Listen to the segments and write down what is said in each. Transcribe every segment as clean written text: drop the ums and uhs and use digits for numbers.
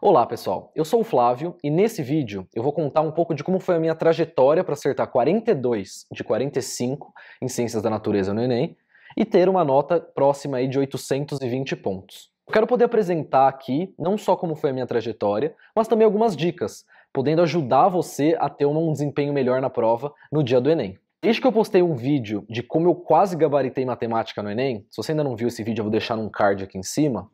Olá pessoal, eu sou o Flávio e nesse vídeo eu vou contar um pouco de como foi a minha trajetória para acertar 42 de 45 em Ciências da Natureza no Enem e ter uma nota próxima aí de 820 pontos. Eu quero poder apresentar aqui não só como foi a minha trajetória, mas também algumas dicas, podendo ajudar você a ter um desempenho melhor na prova no dia do Enem. Desde que eu postei um vídeo de como eu quase gabaritei matemática no Enem, se você ainda não viu esse vídeo eu vou deixar num card aqui em cima,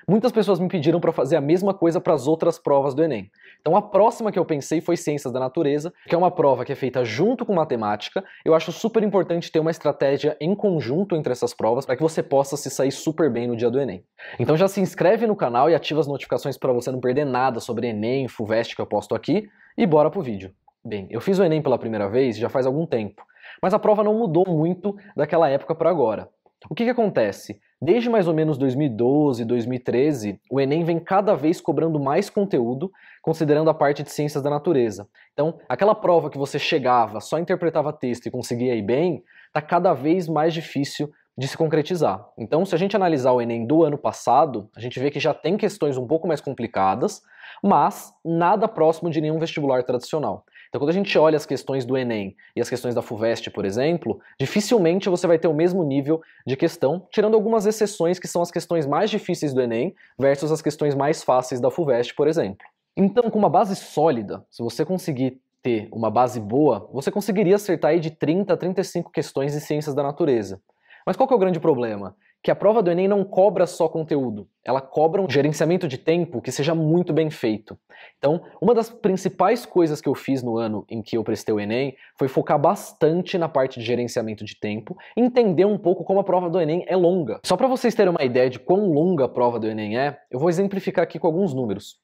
muitas pessoas me pediram para fazer a mesma coisa para as outras provas do Enem. Então a próxima que eu pensei foi Ciências da Natureza, que é uma prova que é feita junto com matemática. Eu acho super importante ter uma estratégia em conjunto entre essas provas para que você possa se sair super bem no dia do Enem. Então já se inscreve no canal e ativa as notificações para você não perder nada sobre Enem, FUVEST que eu posto aqui e bora pro vídeo. Bem, eu fiz o Enem pela primeira vez já faz algum tempo, mas a prova não mudou muito daquela época para agora. O que acontece? Desde mais ou menos 2012, 2013, o Enem vem cada vez cobrando mais conteúdo, considerando a parte de Ciências da Natureza. Então, aquela prova que você chegava, só interpretava texto e conseguia ir bem, está cada vez mais difícil de se concretizar. Então, se a gente analisar o Enem do ano passado, a gente vê que já tem questões um pouco mais complicadas, mas nada próximo de nenhum vestibular tradicional. Então, quando a gente olha as questões do Enem e as questões da FUVEST, por exemplo, dificilmente você vai ter o mesmo nível de questão, tirando algumas exceções que são as questões mais difíceis do Enem versus as questões mais fáceis da FUVEST, por exemplo. Então, com uma base sólida, se você conseguir ter uma base boa, você conseguiria acertar aí de 30 a 35 questões de Ciências da Natureza. Mas qual que é o grande problema? Que a prova do Enem não cobra só conteúdo, ela cobra um gerenciamento de tempo que seja muito bem feito. Então, uma das principais coisas que eu fiz no ano em que eu prestei o Enem foi focar bastante na parte de gerenciamento de tempo e entender um pouco como a prova do Enem é longa. Só para vocês terem uma ideia de quão longa a prova do Enem é, eu vou exemplificar aqui com alguns números.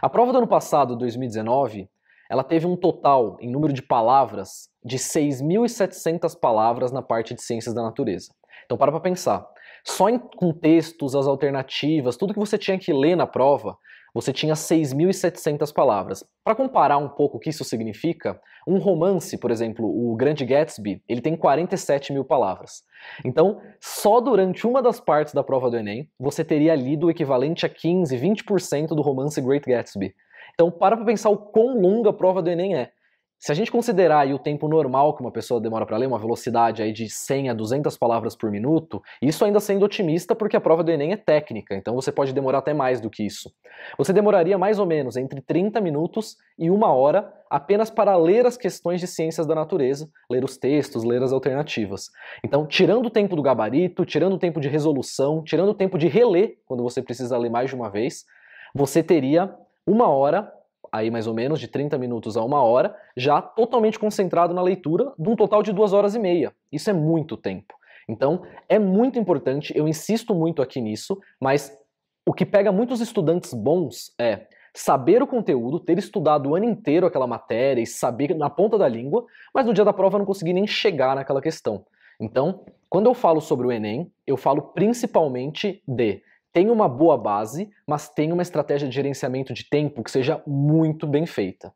A prova do ano passado, 2019, ela teve um total, em número de palavras, de 6.700 palavras na parte de Ciências da Natureza. Então para pensar. Só com textos, as alternativas, tudo que você tinha que ler na prova, você tinha 6.700 palavras. Para comparar um pouco o que isso significa, um romance, por exemplo, o Grande Gatsby, ele tem 47.000 palavras. Então, só durante uma das partes da prova do Enem, você teria lido o equivalente a 15, 20% do romance Great Gatsby. Então, para pensar o quão longa a prova do Enem é. Se a gente considerar aí o tempo normal que uma pessoa demora para ler, uma velocidade aí de 100 a 200 palavras por minuto, isso ainda sendo otimista porque a prova do Enem é técnica, então você pode demorar até mais do que isso. Você demoraria mais ou menos entre 30 minutos e 1 hora apenas para ler as questões de Ciências da Natureza, ler os textos, ler as alternativas. Então, tirando o tempo do gabarito, tirando o tempo de resolução, tirando o tempo de reler, quando você precisa ler mais de uma vez, você teria 1 hora, aí mais ou menos de 30 minutos a 1 hora, já totalmente concentrado na leitura, de um total de 2 horas e meia. Isso é muito tempo. Então, é muito importante, eu insisto muito aqui nisso, mas o que pega muitos estudantes bons é saber o conteúdo, ter estudado o ano inteiro aquela matéria e saber na ponta da língua, mas no dia da prova não conseguir nem chegar naquela questão. Então, quando eu falo sobre o Enem, eu falo principalmente de tem uma boa base, mas tem uma estratégia de gerenciamento de tempo que seja muito bem feita.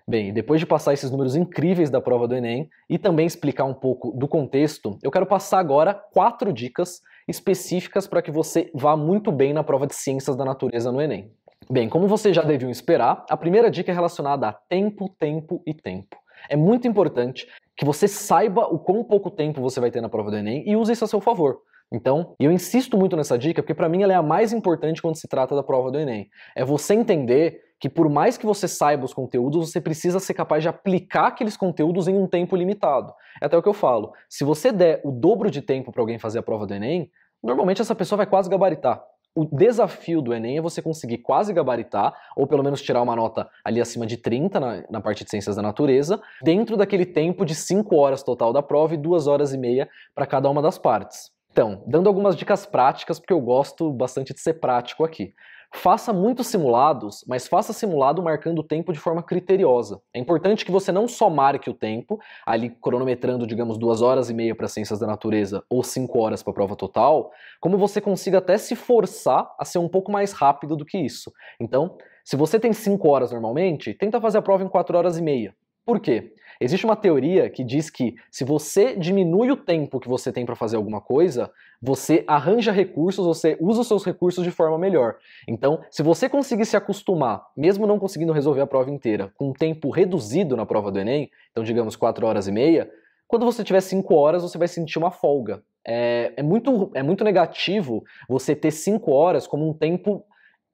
Bem, depois de passar esses números incríveis da prova do Enem e também explicar um pouco do contexto, eu quero passar agora 4 dicas específicas para que você vá muito bem na prova de Ciências da Natureza no Enem. Bem, como vocês já deviam esperar, a primeira dica é relacionada a tempo, tempo e tempo. É muito importante que você saiba o quão pouco tempo você vai ter na prova do Enem e use isso a seu favor. Então, eu insisto muito nessa dica porque para mim ela é a mais importante quando se trata da prova do Enem. É você entender que por mais que você saiba os conteúdos, você precisa ser capaz de aplicar aqueles conteúdos em um tempo limitado. É até o que eu falo, se você der o dobro de tempo para alguém fazer a prova do Enem, normalmente essa pessoa vai quase gabaritar. O desafio do Enem é você conseguir quase gabaritar, ou pelo menos tirar uma nota ali acima de 30 na parte de Ciências da Natureza, dentro daquele tempo de 5 horas total da prova e 2 horas e meia para cada uma das partes. Então, dando algumas dicas práticas, porque eu gosto bastante de ser prático aqui. Faça muitos simulados, mas faça simulado marcando o tempo de forma criteriosa. É importante que você não só marque o tempo, ali cronometrando, digamos, 2 horas e meia para Ciências da Natureza ou 5 horas para a prova total, como você consiga até se forçar a ser um pouco mais rápido do que isso. Então, se você tem 5 horas normalmente, tenta fazer a prova em 4 horas e meia. Por quê? Existe uma teoria que diz que se você diminui o tempo que você tem para fazer alguma coisa, você arranja recursos, você usa os seus recursos de forma melhor. Então, se você conseguir se acostumar, mesmo não conseguindo resolver a prova inteira, com um tempo reduzido na prova do Enem, então digamos 4 horas e meia, quando você tiver 5 horas, você vai sentir uma folga. É muito negativo você ter 5 horas como um tempo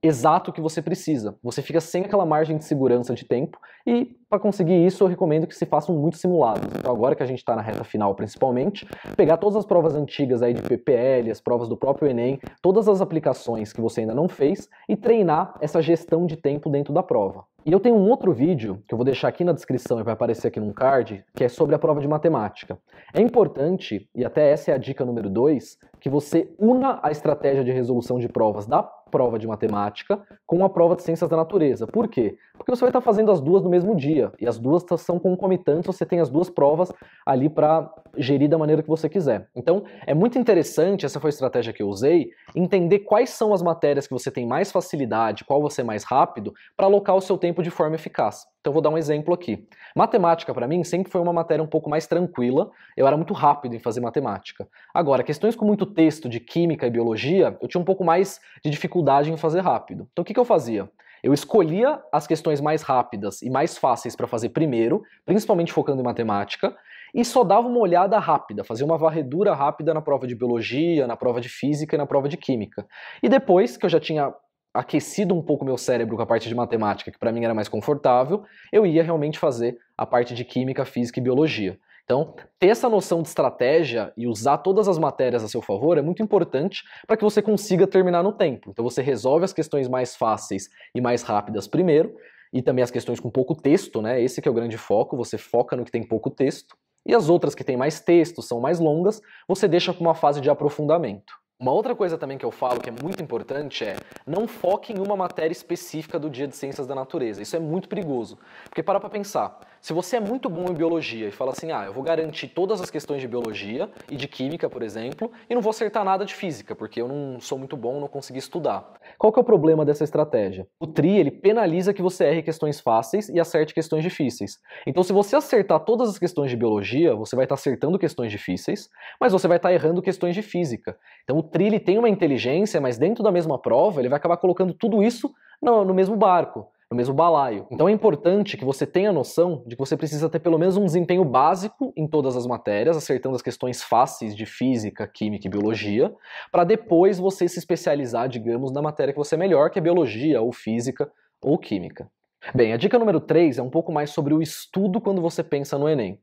exato que você precisa. Você fica sem aquela margem de segurança de tempo e para conseguir isso eu recomendo que se façam muitos simulados. Então agora que a gente está na reta final principalmente, pegar todas as provas antigas aí de PPL, as provas do próprio Enem, todas as aplicações que você ainda não fez e treinar essa gestão de tempo dentro da prova. E eu tenho um outro vídeo, que eu vou deixar aqui na descrição e vai aparecer aqui num card, que é sobre a prova de matemática. É importante, e até essa é a dica número 2, que você una a estratégia de resolução de provas da prova de matemática com a prova de ciências da natureza. Por quê? Porque você vai estar fazendo as duas no mesmo dia, e as duas são concomitantes, você tem as duas provas ali para gerir da maneira que você quiser. Então, é muito interessante, essa foi a estratégia que eu usei, entender quais são as matérias que você tem mais facilidade, qual você é mais rápido, para alocar o seu tempo de forma eficaz. Então, vou dar um exemplo aqui. Matemática, para mim, sempre foi uma matéria um pouco mais tranquila, eu era muito rápido em fazer matemática. Agora, questões com muito texto de química e biologia, eu tinha um pouco mais de dificuldade em fazer rápido. Então, o que eu fazia? Eu escolhia as questões mais rápidas e mais fáceis para fazer primeiro, principalmente focando em matemática, e só dava uma olhada rápida, fazia uma varredura rápida na prova de biologia, na prova de física e na prova de química. E depois que eu já tinha aquecido um pouco meu cérebro com a parte de matemática, que para mim era mais confortável, eu ia realmente fazer a parte de química, física e biologia. Então, ter essa noção de estratégia e usar todas as matérias a seu favor é muito importante para que você consiga terminar no tempo. Então, você resolve as questões mais fáceis e mais rápidas primeiro, e também as questões com pouco texto, né? Esse que é o grande foco, você foca no que tem pouco texto. E as outras que têm mais texto, são mais longas, você deixa para uma fase de aprofundamento. Uma outra coisa também que eu falo que é muito importante é não foque em uma matéria específica do dia de ciências da natureza. Isso é muito perigoso. Porque para pensar, se você é muito bom em biologia e fala assim, eu vou garantir todas as questões de biologia e de química, por exemplo, e não vou acertar nada de física, porque eu não sou muito bom, não consegui estudar. Qual que é o problema dessa estratégia? O TRI, ele penaliza que você erre questões fáceis e acerte questões difíceis. Então, se você acertar todas as questões de biologia, você vai estar acertando questões difíceis, mas você vai estar errando questões de física. Então, o TRI ele tem uma inteligência, mas dentro da mesma prova, ele vai acabar colocando tudo isso no mesmo barco, no mesmo balaio. Então é importante que você tenha noção de que você precisa ter pelo menos um desempenho básico em todas as matérias, acertando as questões fáceis de física, química e biologia, para depois você se especializar, digamos, na matéria que você é melhor, que é biologia, ou física, ou química. Bem, a dica número 3 é um pouco mais sobre o estudo quando você pensa no Enem.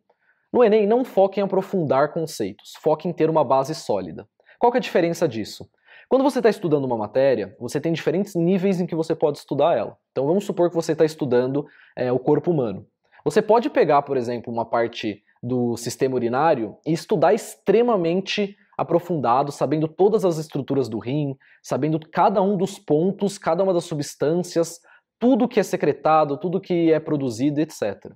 No Enem, não foque em aprofundar conceitos, foque em ter uma base sólida. Qual que é a diferença disso? Quando você está estudando uma matéria, você tem diferentes níveis em que você pode estudar ela. Então vamos supor que você está estudando o corpo humano. Você pode pegar, por exemplo, uma parte do sistema urinário e estudar extremamente aprofundado, sabendo todas as estruturas do rim, sabendo cada um dos pontos, cada uma das substâncias, tudo que é secretado, tudo que é produzido, etc.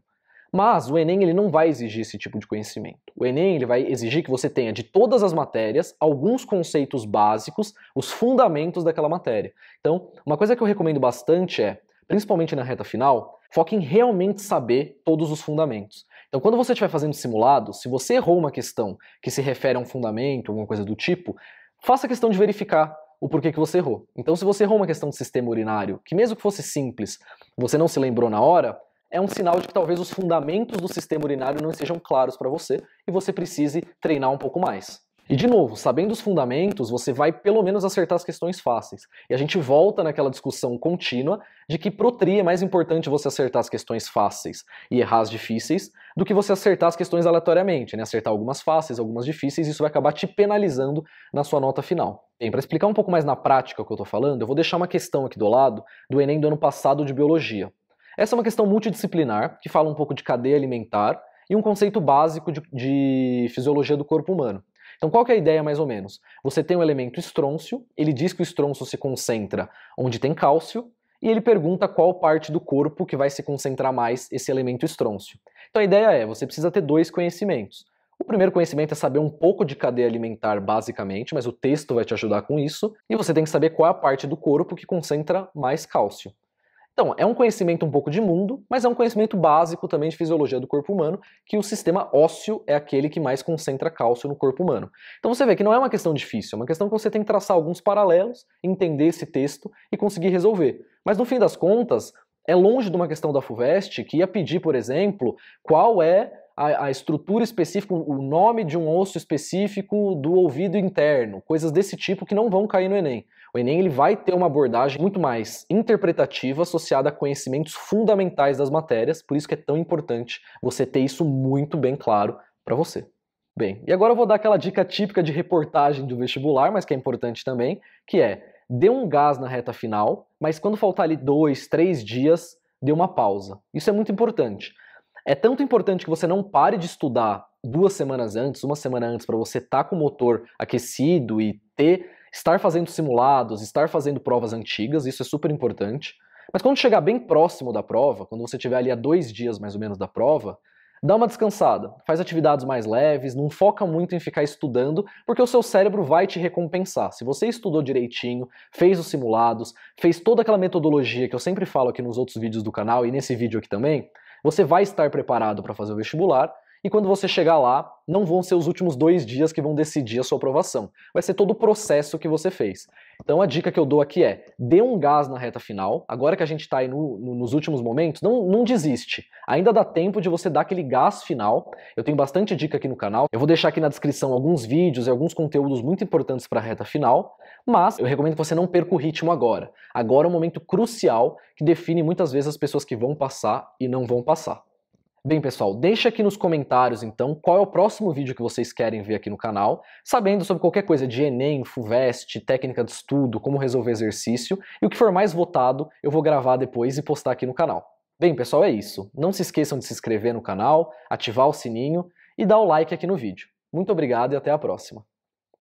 Mas o Enem ele não vai exigir esse tipo de conhecimento. O Enem ele vai exigir que você tenha de todas as matérias alguns conceitos básicos, os fundamentos daquela matéria. Então, uma coisa que eu recomendo bastante é, principalmente na reta final, foque em realmente saber todos os fundamentos. Então, quando você estiver fazendo simulado, se você errou uma questão que se refere a um fundamento, alguma coisa do tipo, faça questão de verificar o porquê que você errou. Então, se você errou uma questão de sistema urinário, que mesmo que fosse simples, você não se lembrou na hora, é um sinal de que talvez os fundamentos do sistema urinário não sejam claros para você e você precise treinar um pouco mais. E de novo, sabendo os fundamentos, você vai pelo menos acertar as questões fáceis. E a gente volta naquela discussão contínua de que pro TRI é mais importante você acertar as questões fáceis e errar as difíceis do que você acertar as questões aleatoriamente, né? Acertar algumas fáceis, algumas difíceis, isso vai acabar te penalizando na sua nota final. Bem, para explicar um pouco mais na prática o que eu estou falando, eu vou deixar uma questão aqui do lado do Enem do ano passado de biologia. Essa é uma questão multidisciplinar, que fala um pouco de cadeia alimentar e um conceito básico de fisiologia do corpo humano. Então qual que é a ideia mais ou menos? Você tem o elemento estrôncio, ele diz que o estrôncio se concentra onde tem cálcio, e ele pergunta qual parte do corpo que vai se concentrar mais esse elemento estrôncio. Então a ideia é, você precisa ter dois conhecimentos. O primeiro conhecimento é saber um pouco de cadeia alimentar basicamente, mas o texto vai te ajudar com isso, e você tem que saber qual é a parte do corpo que concentra mais cálcio. Então, é um conhecimento um pouco de mundo, mas é um conhecimento básico também de fisiologia do corpo humano, que o sistema ósseo é aquele que mais concentra cálcio no corpo humano. Então você vê que não é uma questão difícil, é uma questão que você tem que traçar alguns paralelos, entender esse texto e conseguir resolver. Mas no fim das contas, é longe de uma questão da FUVEST que ia pedir, por exemplo, qual é a estrutura específica, o nome de um osso específico do ouvido interno, coisas desse tipo que não vão cair no Enem. O Enem ele vai ter uma abordagem muito mais interpretativa associada a conhecimentos fundamentais das matérias, por isso que é tão importante você ter isso muito bem claro para você. Bem, e agora eu vou dar aquela dica típica de reportagem do vestibular, mas que é importante também, que é, dê um gás na reta final, mas quando faltar ali 2, 3 dias, dê uma pausa. Isso é muito importante. É tanto importante que você não pare de estudar 2 semanas antes, 1 semana antes, para você estar com o motor aquecido e estar fazendo simulados, estar fazendo provas antigas, isso é super importante. Mas quando chegar bem próximo da prova, quando você estiver ali a 2 dias mais ou menos da prova, dá uma descansada, faz atividades mais leves, não foca muito em ficar estudando, porque o seu cérebro vai te recompensar. Se você estudou direitinho, fez os simulados, fez toda aquela metodologia que eu sempre falo aqui nos outros vídeos do canal e nesse vídeo aqui também, você vai estar preparado para fazer o vestibular e quando você chegar lá, não vão ser os últimos 2 dias que vão decidir a sua aprovação. Vai ser todo o processo que você fez. Então a dica que eu dou aqui é, dê um gás na reta final, agora que a gente está aí nos últimos momentos, não desiste. Ainda dá tempo de você dar aquele gás final. Eu tenho bastante dica aqui no canal. Eu vou deixar aqui na descrição alguns vídeos e alguns conteúdos muito importantes para a reta final, mas eu recomendo que você não perca o ritmo agora. Agora é um momento crucial que define muitas vezes as pessoas que vão passar e não vão passar. Bem, pessoal, deixa aqui nos comentários, então, qual é o próximo vídeo que vocês querem ver aqui no canal, sabendo sobre qualquer coisa de Enem, FUVEST, técnica de estudo, como resolver exercício, e o que for mais votado eu vou gravar depois e postar aqui no canal. Bem, pessoal, é isso. Não se esqueçam de se inscrever no canal, ativar o sininho e dar o like aqui no vídeo. Muito obrigado e até a próxima.